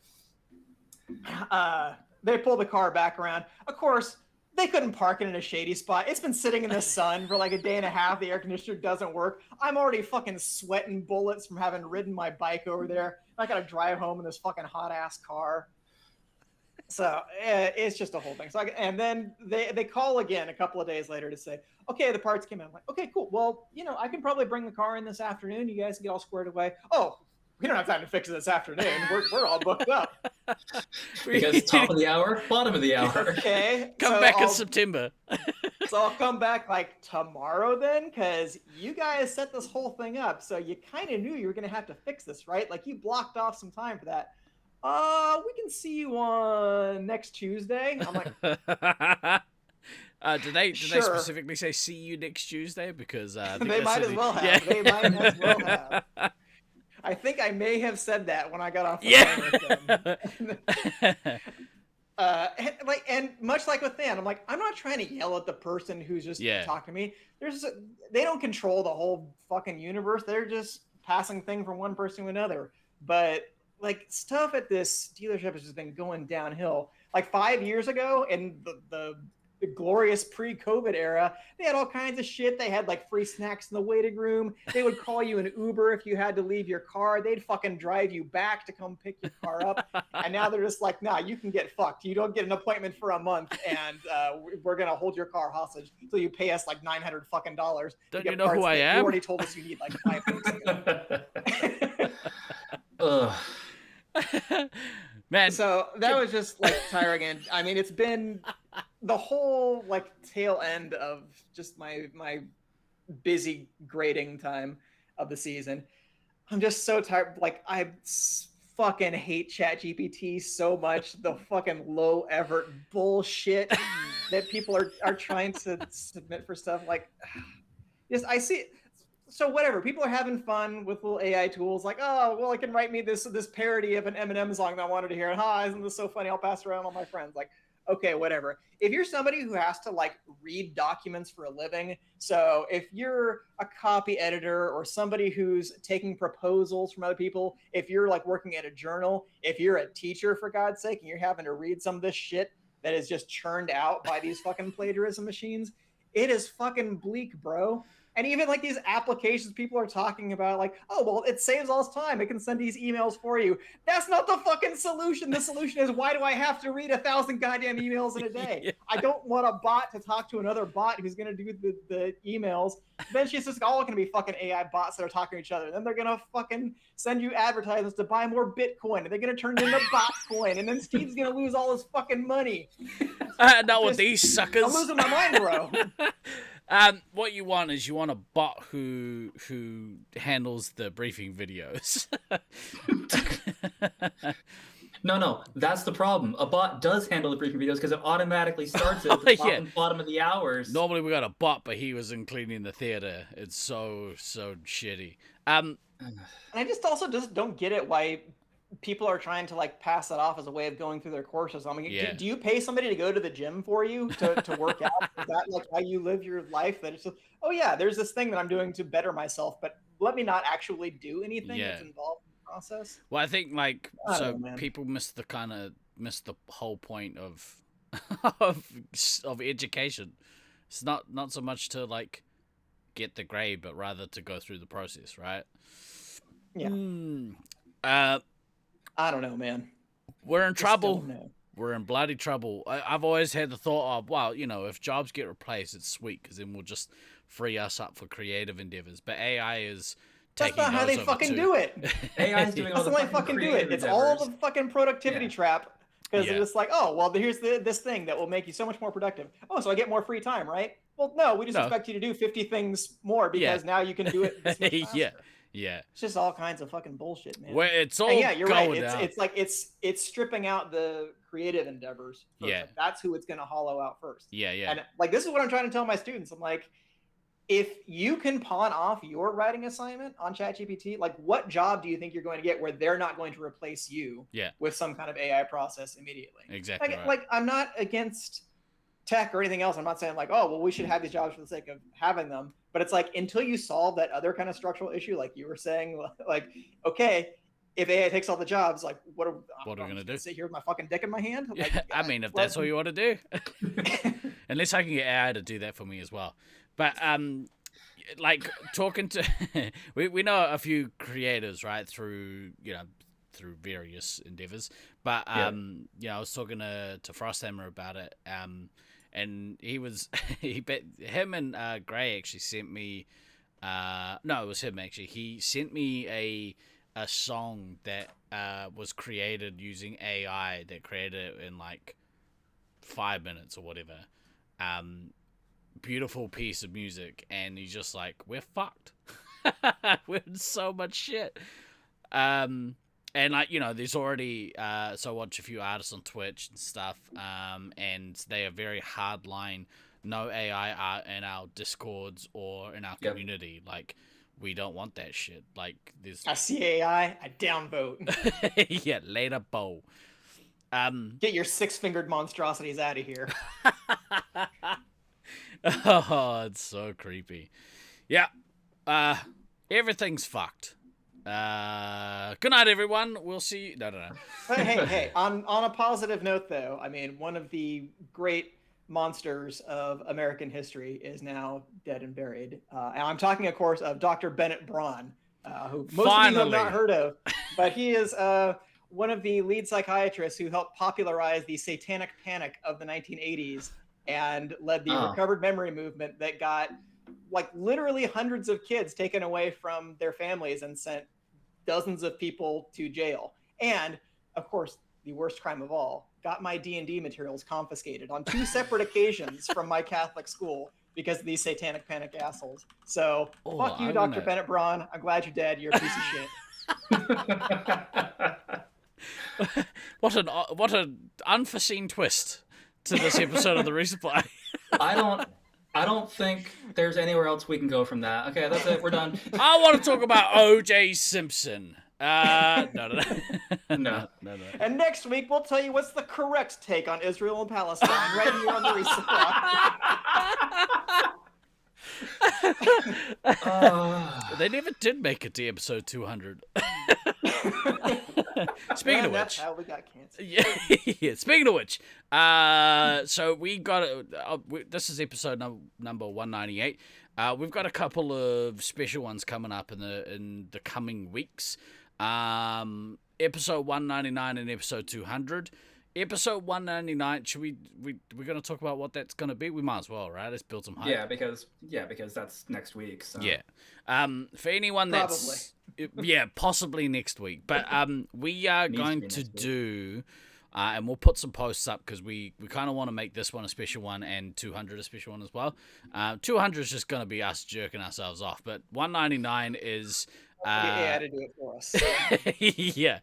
They pull the car back around. Of course, they couldn't park it in a shady spot. It's been sitting in the sun for like a day and a half. The air conditioner doesn't work. I'm already fucking sweating bullets from having ridden my bike over there. I got to drive home in this fucking hot ass car. So it's just a whole thing. So and then they call again a couple of days later to say, okay, the parts came in. I'm like, okay, cool. Well, I can probably bring the car in this afternoon. You guys can get all squared away. Oh, we don't have time to fix it this afternoon. We're all booked up. Because top of the hour, bottom of the hour. Okay. Come back in September. So I'll come back like tomorrow then, because you guys set this whole thing up. So you kind of knew you were going to have to fix this, right? Like, you blocked off some time for that. We can see you on next Tuesday. I'm like, did they sure. specifically say see you next Tuesday? Because they might as well have. Yeah. They might as well have. I think I may have said that when I got off the phone with them. And much like with Than, I'm like, I'm not trying to yell at the person who's just talking to me. They don't control the whole fucking universe. They're just passing thing from one person to another. But like, stuff at this dealership has just been going downhill. Like 5 years ago, in the glorious pre-COVID era, they had all kinds of shit. They had like free snacks in the waiting room. They would call you an Uber if you had to leave your car. They'd fucking drive you back to come pick your car up. And now they're just like, nah, you can get fucked. You don't get an appointment for a month, and we're gonna hold your car hostage until you pay us like $900 fucking dollars. Don't you know who I am? You already told us you need like 5 weeks ago. Ugh. Man, so that was just like tiring. And I mean, it's been the whole like tail end of just my busy grading time of the season. I'm just so tired. Like, I fucking hate ChatGPT so much. The fucking low effort bullshit that people are trying to submit for stuff. Like, just I see. So whatever, people are having fun with little AI tools, like, oh, well, it can write me this parody of an Eminem song that I wanted to hear. And isn't this so funny? I'll pass it around all my friends. Like, okay, whatever. If you're somebody who has to like read documents for a living, so if you're a copy editor or somebody who's taking proposals from other people, if you're like working at a journal, if you're a teacher, for God's sake, and you're having to read some of this shit that is just churned out by these fucking plagiarism machines, it is fucking bleak, bro. And even like these applications people are talking about, like, oh, well, it saves all this time. It can send these emails for you. That's not the fucking solution. The solution is, why do I have to read 1,000 goddamn emails in a day? Yeah. I don't want a bot to talk to another bot who's going to do the emails. Then she's just all going to be fucking AI bots that are talking to each other. Then they're going to fucking send you advertisements to buy more Bitcoin. And they're going to turn it into Botcoin. And then Steve's going to lose all his fucking money. Not with these suckers. I'm losing my mind, bro. What you want is a bot who handles the briefing videos. No, that's the problem. A bot does handle the briefing videos because it automatically starts it at the top and bottom of the hours. Normally we got a bot, but he was including the theater. It's so shitty. And I just also just don't get it why people are trying to like pass it off as a way of going through their courses. I mean, do you pay somebody to go to the gym for you to work out? Is that like how you live your life? That it's just, oh yeah, there's this thing that I'm doing to better myself, but let me not actually do anything that's involved in the process. Well, I think like people miss the whole point of of education. It's not so much to like get the grade, but rather to go through the process, right? Yeah. I don't know, man. We're in trouble. We're in bloody trouble. I've always had the thought of, well, if jobs get replaced, it's sweet because then we'll just free us up for creative endeavors. But AI is taking That's not how they fucking do it. AI is doing all the fucking do it. It's all the fucking productivity trap. Because it's like, oh, well, here's this thing that will make you so much more productive. Oh, so I get more free time, right? Well, no, we just expect you to do 50 things more because now you can do it this much faster. Yeah. It's just all kinds of fucking bullshit, man. Well, it's all you're going right. down. It's like it's stripping out the creative endeavors first. Yeah. Like, that's who it's going to hollow out first. Yeah. And like this is what I'm trying to tell my students. I'm like, if you can pawn off your writing assignment on ChatGPT, like what job do you think you're going to get where they're not going to replace you with some kind of AI process immediately? Exactly. Like I'm not against tech or anything else. I'm not saying like, oh, well, we should have these jobs for the sake of having them. But it's like, until you solve that other kind of structural issue, like you were saying, like, okay, if AI takes all the jobs, like, what are we going to do? Sit here with my fucking dick in my hand? Like, I mean, if that's what you want to do. Unless I can get AI to do that for me as well. But, like, talking to... we know a few creators, right, through various endeavors. But, I was talking to Frosthammer about it, and him and Gray actually sent me, no, it was him actually. He sent me a song that was created using AI that created it in like 5 minutes or whatever. Beautiful piece of music, and he's just like, we're fucked. We're in so much shit. And like, there's already so I watch a few artists on Twitch and stuff, and they are very hardline, no AI art in our Discords or in our community. Like, we don't want that shit. Like, there's I see AI, I downvote. Yeah, later, Bo. Get your 6-fingered monstrosities out of here. Oh, it's so creepy. Yeah. Everything's fucked. Good night, everyone. We'll see you. No. Hey. On a positive note, though, I mean, one of the great monsters of American history is now dead and buried. And I'm talking, of course, of Dr. Bennett Braun, who most of you have not heard of. But he is one of the lead psychiatrists who helped popularize the satanic panic of the 1980s and led the recovered memory movement that got, like, literally hundreds of kids taken away from their families and sent dozens of people to jail. And, of course, the worst crime of all, got my D&D materials confiscated on 2 separate occasions from my Catholic school because of these satanic panic assholes. So, fuck you, Dr. Bennett Braun. I'm glad you're dead. You're a piece of shit. What an unforeseen twist to this episode of the Resupply. I don't think there's anywhere else we can go from that. Okay, that's it. We're done. I want to talk about O.J. Simpson. No. And next week, we'll tell you what's the correct take on Israel and Palestine right here on the Resupply. They never did make it to episode 200. Speaking of which, that's how we got canceled. Yeah. Speaking of which, so we got this is episode number 198. We've got a couple of special ones coming up in the coming weeks. Episode 199 and episode 200. Episode 199, we're going to talk about what that's going to be? We might as well, right? Let's build some hype. Yeah, because that's next week. So. Yeah. For anyone that's... Yeah, possibly next week. But we are going to do... and we'll put some posts up because we kind of want to make this one a special one and 200 a special one as well. 200 is just going to be us jerking ourselves off. But 199 is... yeah, to do it for us. Yeah.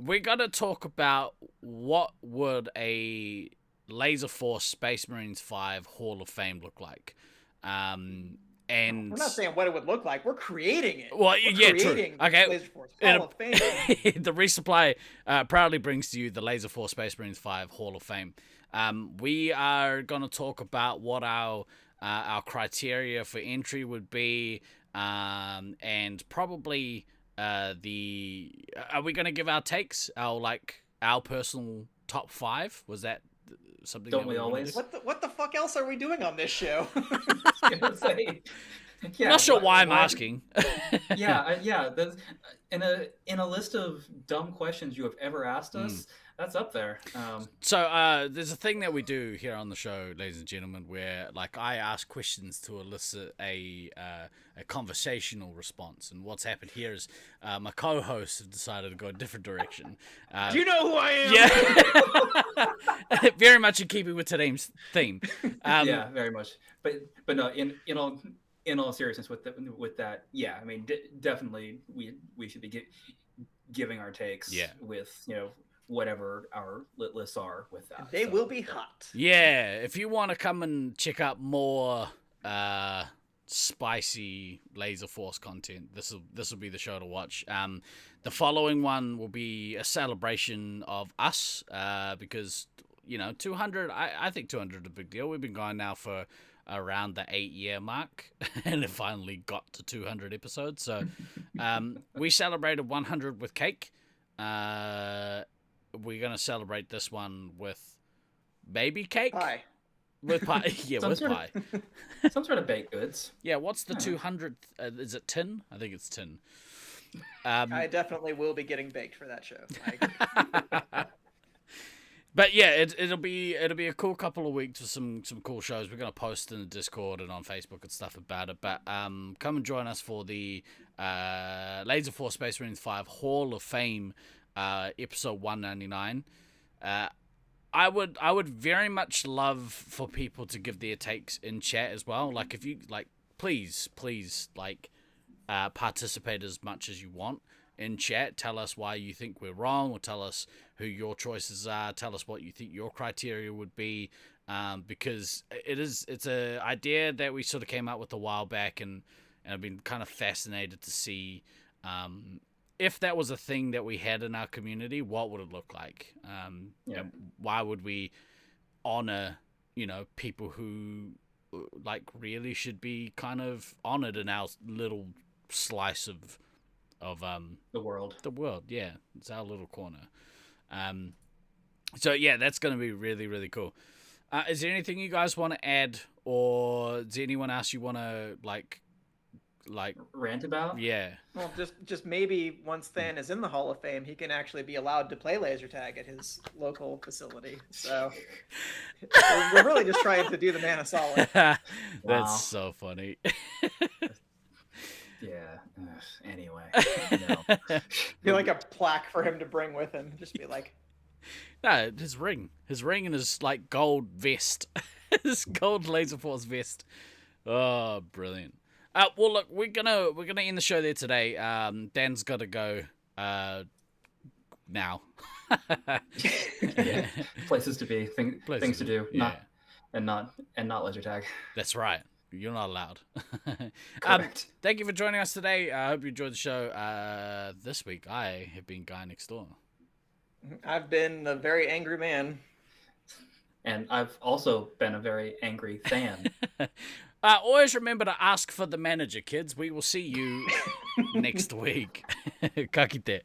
We're going to talk about what would a Laserforce Space Marines 5 Hall of Fame look like. And we're not saying what it would look like. We're creating it. Well, we're true. Okay. Laserforce Hall of Fame. The Resupply proudly brings to you the Laserforce Space Marines 5 Hall of Fame. We are going to talk about what our criteria for entry would be, and probably... are we going to give our takes, our personal top 5? Was that something? Don't we always? What the fuck else are we doing on this show? I was gonna say, I'm not sure why I'm asking. yeah. There's, in a list of dumb questions you have ever asked us, that's up there. So there's a thing that we do here on the show, ladies and gentlemen, where I ask questions to elicit a conversational response, and what's happened here is my co-hosts have decided to go a different direction. Do you know who I am? Yeah, very much in keeping with today's theme. Yeah, very much. But no, in all seriousness, with that, yeah, I mean, definitely we should be giving our takes. Yeah. With whatever our lit lists are with that. They will be hot. Yeah, if you want to come and check out more spicy Laserforce content, this will be the show to watch. The following one will be a celebration of us, because 200. I think 200 is a big deal. We've been going now for around the 8-year mark, and it finally got to 200 episodes. So we celebrated 100 with cake. We're going to celebrate this one with baby cake. Pie. With pie. Yeah, with pie. Some sort of baked goods. Yeah, what's the 200th? Is it tin? I think it's tin. I definitely will be getting baked for that show. But yeah, it'll be a cool couple of weeks with some cool shows. We're gonna post in the Discord and on Facebook and stuff about it. But come and join us for the Laserforce Space Marines 5 Hall of Fame episode 199. I would very much love for people to give their takes in chat as well. If you please participate as much as you want in chat. Tell us why you think we're wrong, or tell us who your choices are. Tell us what you think your criteria would be, because it's a idea that we sort of came up with a while back, and I've been kind of fascinated to see if that was a thing that we had in our community, what would it look like? Why would we honor people who really should be kind of honored in our little slice of the world. Yeah, it's our little corner. So yeah, that's going to be really, really cool. Is there anything you guys want to add, or is there anyone else you want to like rant about? Yeah. Well, just maybe once Than is in the Hall of Fame, he can actually be allowed to play laser tag at his local facility. So we're really just trying to do the man a solid. That's so funny. Yeah. Anyway, Be like a plaque for him to bring with him. Just be like, no, his ring and his gold vest, his gold Laserforce vest. Oh, brilliant. Well, look, we're gonna end the show there today. Dan's got to go now. Yeah. Places to be, things to do, yeah. not laser tag. That's right. You're not allowed. Correct. Thank you for joining us today. I hope you enjoyed the show. This week, I have been Guy Next Door. I've been a very angry man. And I've also been a very angry fan. Always remember to ask for the manager, kids. We will see you next week. Ka kite.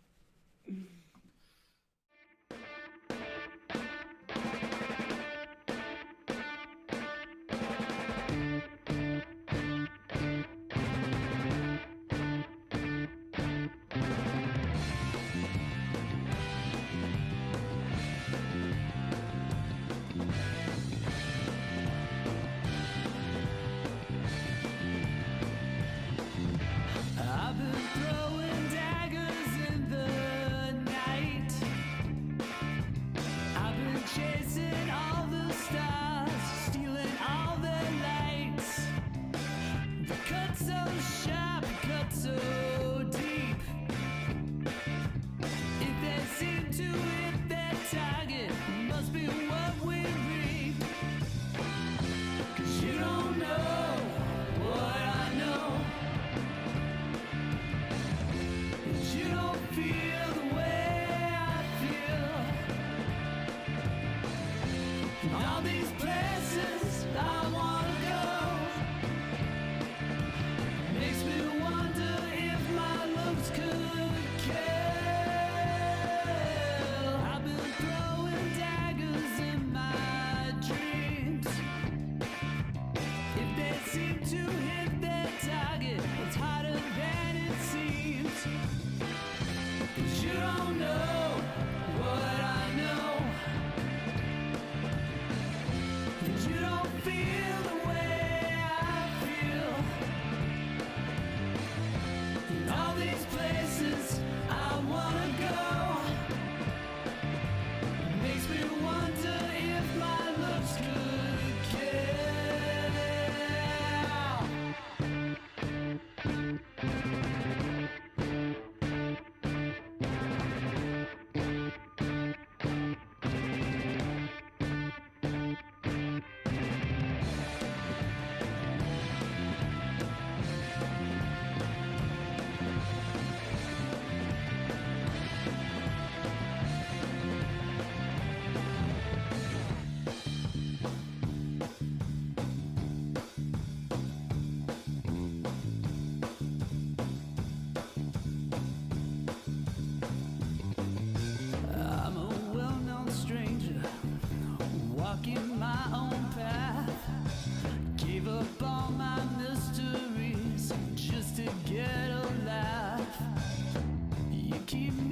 Keep